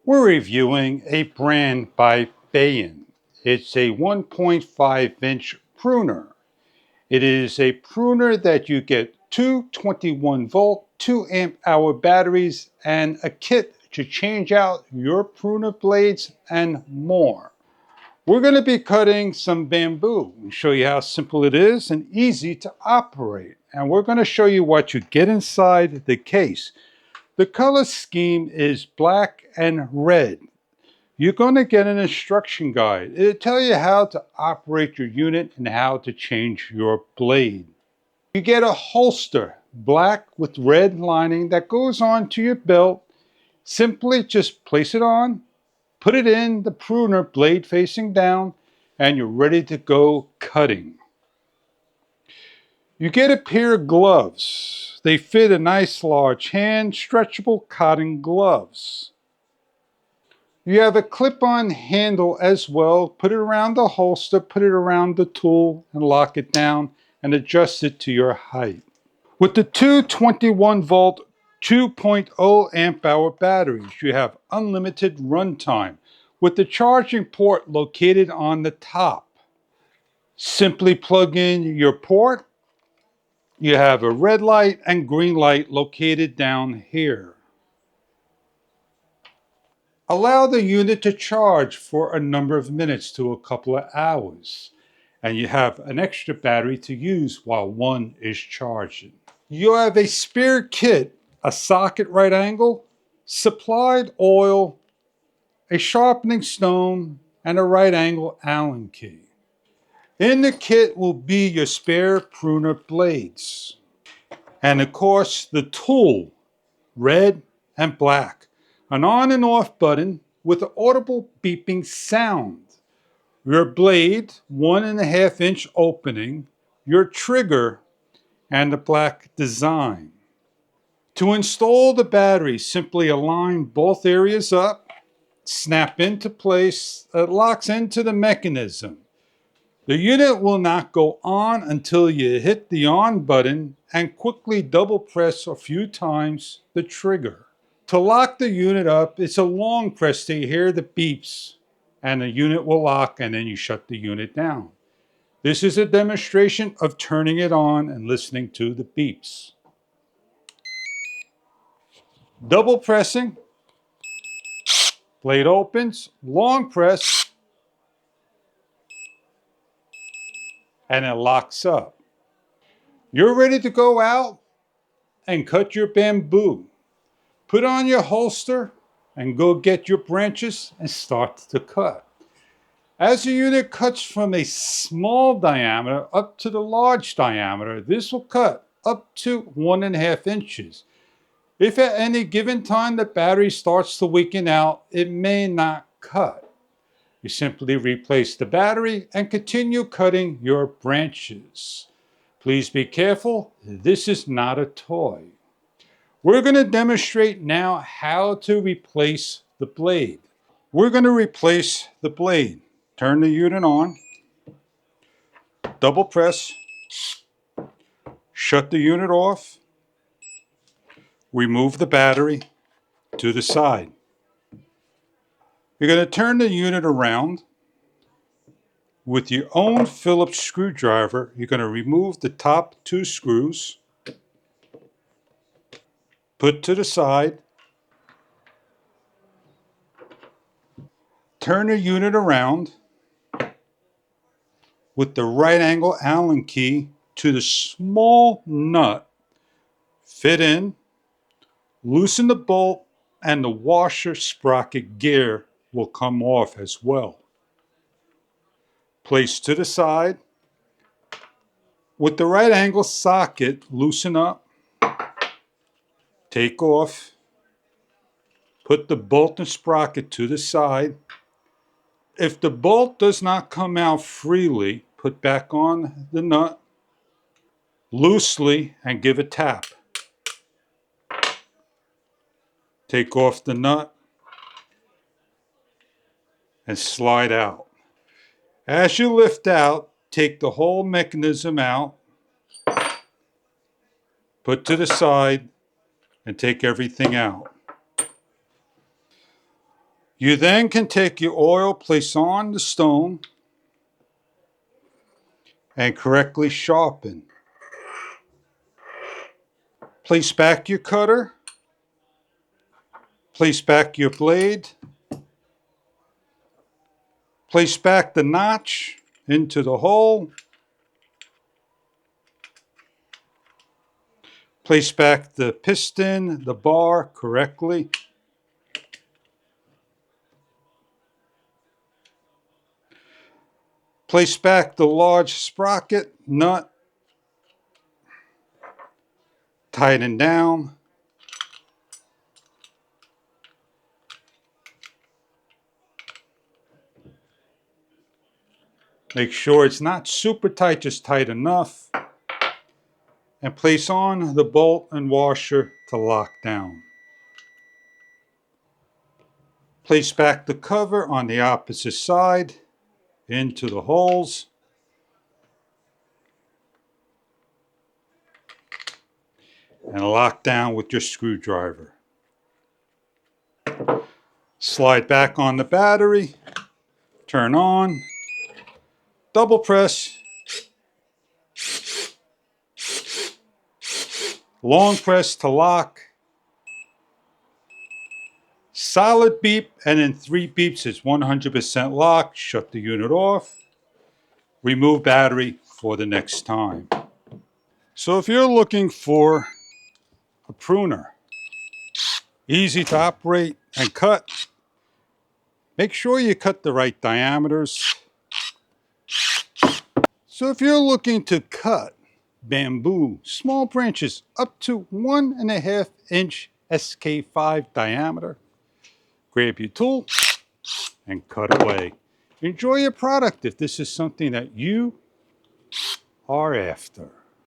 We're reviewing a brand by Bayen. It's a 1.5-inch pruner. It is a pruner that you get two 21-volt, 2 amp-hour batteries, and a kit to change out your pruner blades and more. We're going to be cutting some bamboo and show you how simple it is and easy to operate. And we're going to show you what you get inside the case. The color scheme is black and red. You're going to get an instruction guide. It'll tell you how to operate your unit and how to change your blade. You get a holster, black with red lining, that goes onto your belt. Simply just place it on, put it in the pruner, blade facing down, and you're ready to go cutting. You get a pair of gloves. They fit a nice large hand, stretchable cotton gloves. You have a clip-on handle as well. Put it around the holster, put it around the tool, and lock it down and adjust it to your height. With the two 21-volt 2.0 amp-hour batteries, you have unlimited runtime with the charging port located on the top. Simply plug in your port. You have a red light and green light located down here. Allow the unit to charge for a number of minutes to a couple of hours, and you have an extra battery to use while one is charging. You have a spare kit, a socket right angle, supplied oil, a sharpening stone, and a right angle Allen key. In the kit will be your spare pruner blades, and of course the tool, red and black, an on and off button with an audible beeping sound, your blade, 1.5-inch opening, your trigger, and the black design. To install the battery, simply align both areas up, snap into place. It locks into the mechanism. The unit will not go on until you hit the on button and quickly double press a few times the trigger. To lock the unit up, it's a long press till you hear the beeps and the unit will lock, and then you shut the unit down. This is a demonstration of turning it on and listening to the beeps. Double pressing, blade opens, long press, and it locks up. You're ready to go out and cut your bamboo. Put on your holster and go get your branches and start to cut. As the unit cuts from a small diameter up to the large diameter, this will cut up to 1.5 inches. If at any given time the battery starts to weaken out, it may not cut. You simply replace the battery and continue cutting your branches. Please be careful, this is not a toy. We're going to demonstrate now how to replace the blade. We're going to replace the blade. Turn the unit on, double press, shut the unit off, remove the battery to the side. You're going to turn the unit around. With your own Phillips screwdriver, you're going to remove the top 2 screws, put to the side, turn the unit around with the right angle Allen key to the small nut, fit in, loosen the bolt, and the washer sprocket gear will come off as well. Place to the side. With the right angle socket, loosen up, take off, put the bolt and sprocket to the side. If the bolt does not come out freely, put back on the nut loosely and give a tap. Take off the nut and slide out. As you lift out, take the whole mechanism out, put to the side, and take everything out. You then can take your oil, place on the stone, and correctly sharpen. Place back your cutter. Place back your blade. Place back the notch into the hole. Place back the piston, the bar correctly. Place back the large sprocket, nut, tighten down. Make sure it's not super tight, just tight enough. And place on the bolt and washer to lock down. Place back the cover on the opposite side into the holes. And lock down with your screwdriver. Slide back on the battery, turn on, double press, long press to lock, solid beep, and in 3 beeps it's 100% locked. Shut the unit off, remove battery for the next time. So if you're looking for a pruner, easy to operate and cut, make sure you cut the right diameters. So if you're looking to cut bamboo, small branches up to 1.5 inch SK5 diameter, grab your tool and cut away. Enjoy your product if this is something that you are after.